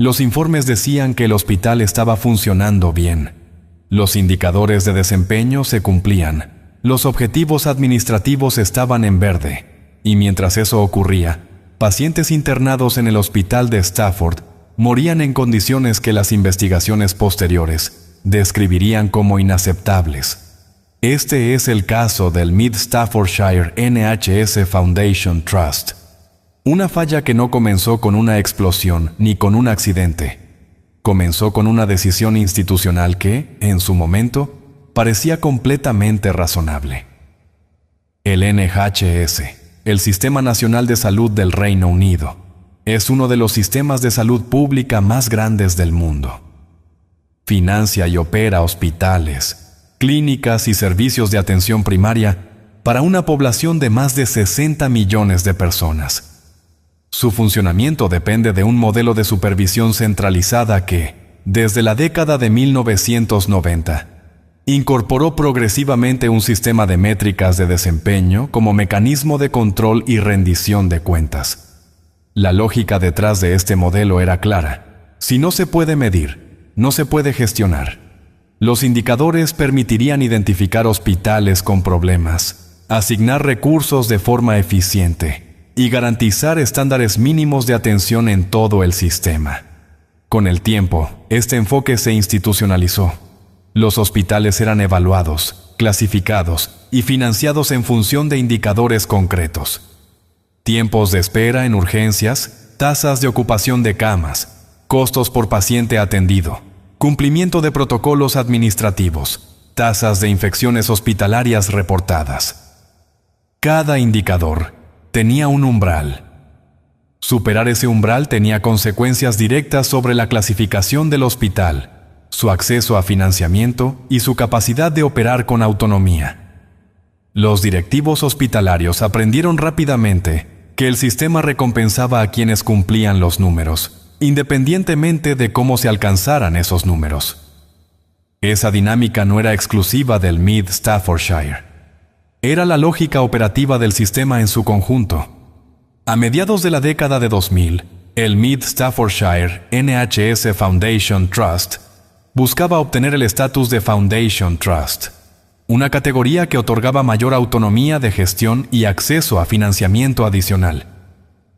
Los informes decían que el hospital estaba funcionando bien. Los indicadores de desempeño se cumplían. Los objetivos administrativos estaban en verde. Y mientras eso ocurría, pacientes internados en el hospital de Stafford morían en condiciones que las investigaciones posteriores describirían como inaceptables. Este es el caso del Mid Staffordshire NHS Foundation Trust. Una falla que no comenzó con una explosión ni con un accidente. Comenzó con una decisión institucional que, en su momento, parecía completamente razonable. El NHS, el Sistema Nacional de Salud del Reino Unido, es uno de los sistemas de salud pública más grandes del mundo. Financia y opera hospitales, clínicas y servicios de atención primaria para una población de más de 60 millones de personas. Su funcionamiento depende de un modelo de supervisión centralizada que, desde la década de 1990, incorporó progresivamente un sistema de métricas de desempeño como mecanismo de control y rendición de cuentas. La lógica detrás de este modelo era clara. Si no se puede medir, no se puede gestionar. Los indicadores permitirían identificar hospitales con problemas, asignar recursos de forma eficiente y garantizar estándares mínimos de atención en todo el sistema. Con el tiempo, este enfoque se institucionalizó. Los hospitales eran evaluados, clasificados y financiados en función de indicadores concretos. Tiempos de espera en urgencias, tasas de ocupación de camas, costos por paciente atendido, cumplimiento de protocolos administrativos, tasas de infecciones hospitalarias reportadas. Cada indicador tenía un umbral. Superar ese umbral tenía consecuencias directas sobre la clasificación del hospital, su acceso a financiamiento y su capacidad de operar con autonomía. Los directivos hospitalarios aprendieron rápidamente que el sistema recompensaba a quienes cumplían los números, independientemente de cómo se alcanzaran esos números. Esa dinámica no era exclusiva del Mid Staffordshire. Era la lógica operativa del sistema en su conjunto. A mediados de la década de 2000, el Mid Staffordshire NHS Foundation Trust buscaba obtener el estatus de Foundation Trust, una categoría que otorgaba mayor autonomía de gestión y acceso a financiamiento adicional.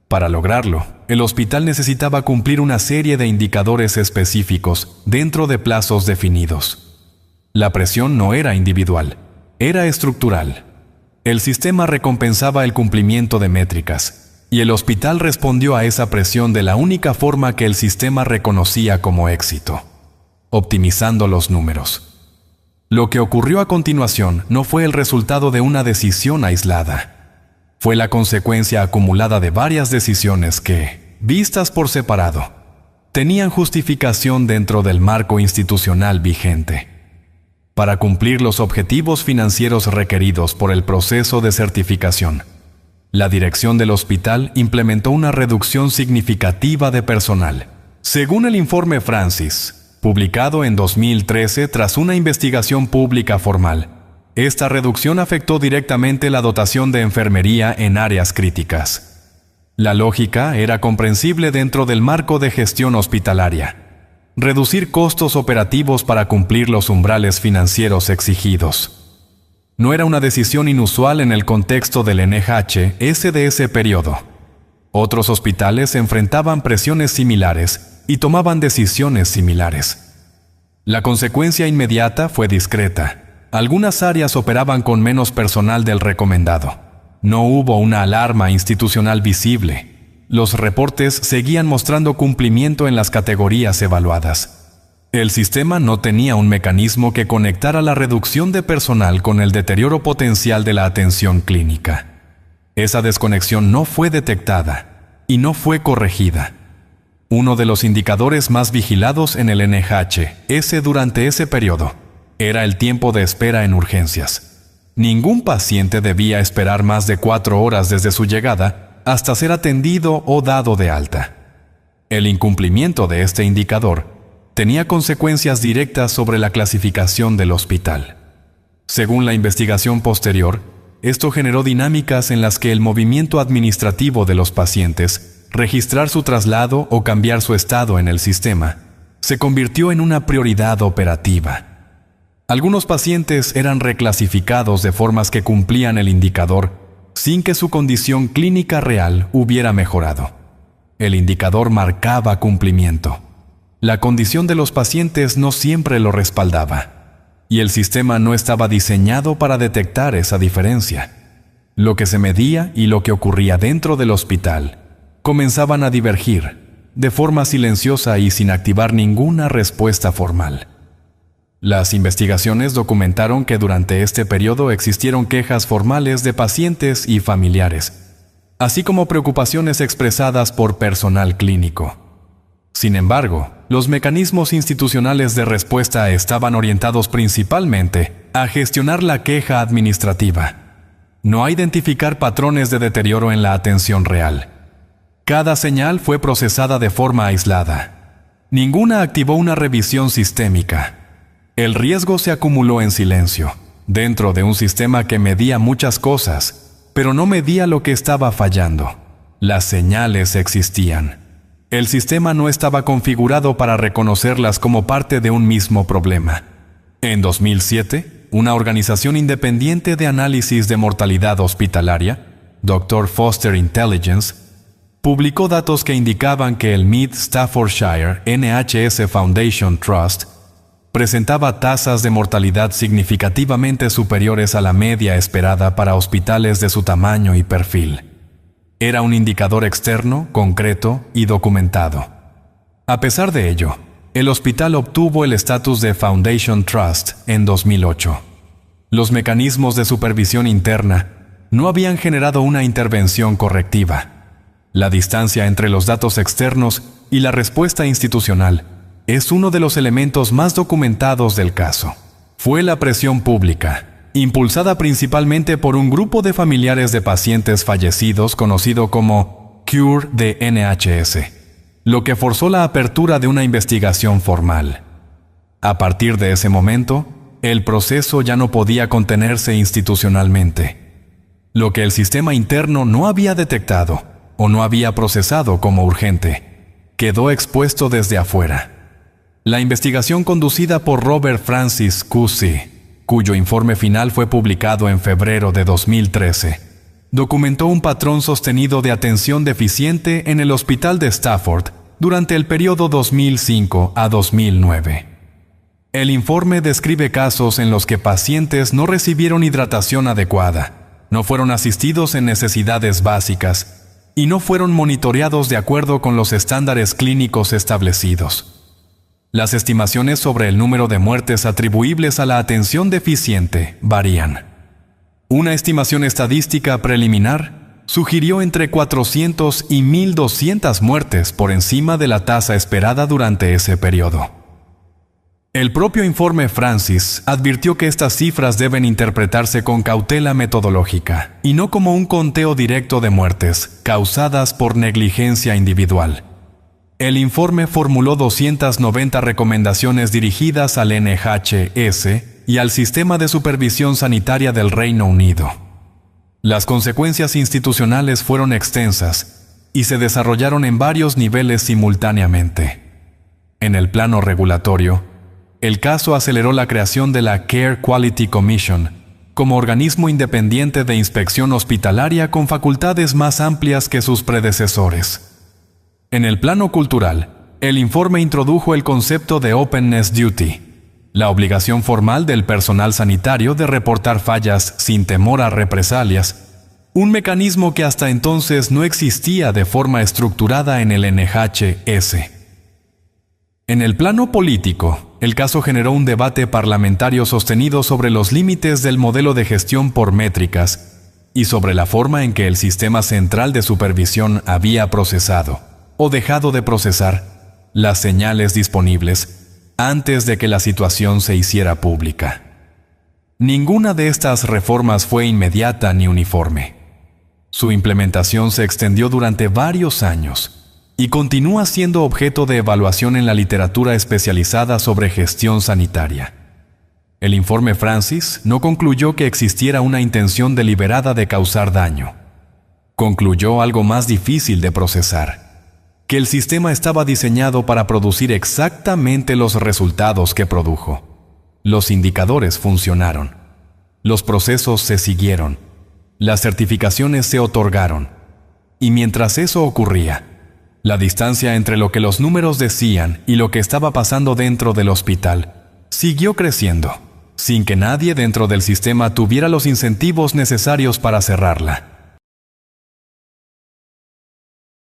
Para lograrlo, el hospital necesitaba cumplir una serie de indicadores específicos dentro de plazos definidos. La presión no era individual, era estructural. El sistema recompensaba el cumplimiento de métricas, y el hospital respondió a esa presión de la única forma que el sistema reconocía como éxito: optimizando los números. Lo que ocurrió a continuación no fue el resultado de una decisión aislada. Fue la consecuencia acumulada de varias decisiones que, vistas por separado, tenían justificación dentro del marco institucional vigente. Para cumplir los objetivos financieros requeridos por el proceso de certificación, la dirección del hospital implementó una reducción significativa de personal. Según el informe Francis, publicado en 2013 tras una investigación pública formal, esta reducción afectó directamente la dotación de enfermería en áreas críticas. La lógica era comprensible dentro del marco de gestión hospitalaria: reducir costos operativos para cumplir los umbrales financieros exigidos. No era una decisión inusual en el contexto del NHS de ese periodo. Otros hospitales enfrentaban presiones similares y tomaban decisiones similares. La consecuencia inmediata fue discreta. Algunas áreas operaban con menos personal del recomendado. No hubo una alarma institucional visible. Los reportes seguían mostrando cumplimiento en las categorías evaluadas. El sistema no tenía un mecanismo que conectara la reducción de personal con el deterioro potencial de la atención clínica. Esa desconexión no fue detectada y no fue corregida. Uno de los indicadores más vigilados en el NHS durante ese periodo era el tiempo de espera en urgencias. Ningún paciente debía esperar más de 4 horas desde su llegada hasta ser atendido o dado de alta. El incumplimiento de este indicador tenía consecuencias directas sobre la clasificación del hospital. Según la investigación posterior, esto generó dinámicas en las que el movimiento administrativo de los pacientes registrar su traslado o cambiar su estado en el sistema se convirtió en una prioridad operativa. Algunos pacientes eran reclasificados de formas que cumplían el indicador sin que su condición clínica real hubiera mejorado. El indicador marcaba cumplimiento. La condición de los pacientes no siempre lo respaldaba, y el sistema no estaba diseñado para detectar esa diferencia. Lo que se medía y lo que ocurría dentro del hospital comenzaban a divergir, de forma silenciosa y sin activar ninguna respuesta formal. Las investigaciones documentaron que durante este periodo existieron quejas formales de pacientes y familiares, así como preocupaciones expresadas por personal clínico. Sin embargo, los mecanismos institucionales de respuesta estaban orientados principalmente a gestionar la queja administrativa, no a identificar patrones de deterioro en la atención real. Cada señal fue procesada de forma aislada. Ninguna activó una revisión sistémica. El riesgo se acumuló en silencio, dentro de un sistema que medía muchas cosas, pero no medía lo que estaba fallando. Las señales existían. El sistema no estaba configurado para reconocerlas como parte de un mismo problema. En 2007, una organización independiente de análisis de mortalidad hospitalaria, Dr. Foster Intelligence, publicó datos que indicaban que el Mid Staffordshire NHS Foundation Trust presentaba tasas de mortalidad significativamente superiores a la media esperada para hospitales de su tamaño y perfil. Era un indicador externo, concreto y documentado. A pesar de ello, el hospital obtuvo el estatus de Foundation Trust en 2008. Los mecanismos de supervisión interna no habían generado una intervención correctiva. La distancia entre los datos externos y la respuesta institucional es uno de los elementos más documentados del caso. Fue la presión pública, impulsada principalmente por un grupo de familiares de pacientes fallecidos conocido como Cure de NHS, lo que forzó la apertura de una investigación formal. A partir de ese momento, el proceso ya no podía contenerse institucionalmente. Lo que el sistema interno no había detectado o no había procesado como urgente, quedó expuesto desde afuera. La investigación conducida por Robert Francis Kusi, cuyo informe final fue publicado en febrero de 2013, documentó un patrón sostenido de atención deficiente en el Hospital de Stafford durante el periodo 2005 a 2009. El informe describe casos en los que pacientes no recibieron hidratación adecuada, no fueron asistidos en necesidades básicas y no fueron monitoreados de acuerdo con los estándares clínicos establecidos. Las estimaciones sobre el número de muertes atribuibles a la atención deficiente varían. Una estimación estadística preliminar sugirió entre 400 y 1.200 muertes por encima de la tasa esperada durante ese periodo. El propio informe Francis advirtió que estas cifras deben interpretarse con cautela metodológica y no como un conteo directo de muertes causadas por negligencia individual. El informe formuló 290 recomendaciones dirigidas al NHS y al Sistema de Supervisión Sanitaria del Reino Unido. Las consecuencias institucionales fueron extensas y se desarrollaron en varios niveles simultáneamente. En el plano regulatorio, el caso aceleró la creación de la Care Quality Commission como organismo independiente de inspección hospitalaria con facultades más amplias que sus predecesores. En el plano cultural, el informe introdujo el concepto de Openness Duty, la obligación formal del personal sanitario de reportar fallas sin temor a represalias, un mecanismo que hasta entonces no existía de forma estructurada en el NHS. En el plano político, el caso generó un debate parlamentario sostenido sobre los límites del modelo de gestión por métricas y sobre la forma en que el sistema central de supervisión había procesado o dejado de procesar las señales disponibles antes de que la situación se hiciera pública. Ninguna de estas reformas fue inmediata ni uniforme. Su implementación se extendió durante varios años y continúa siendo objeto de evaluación en la literatura especializada sobre gestión sanitaria. El informe Francis no concluyó que existiera una intención deliberada de causar daño. Concluyó algo más difícil de procesar: que el sistema estaba diseñado para producir exactamente los resultados que produjo. Los indicadores funcionaron. Los procesos se siguieron. Las certificaciones se otorgaron. Y mientras eso ocurría, la distancia entre lo que los números decían y lo que estaba pasando dentro del hospital siguió creciendo, sin que nadie dentro del sistema tuviera los incentivos necesarios para cerrarla.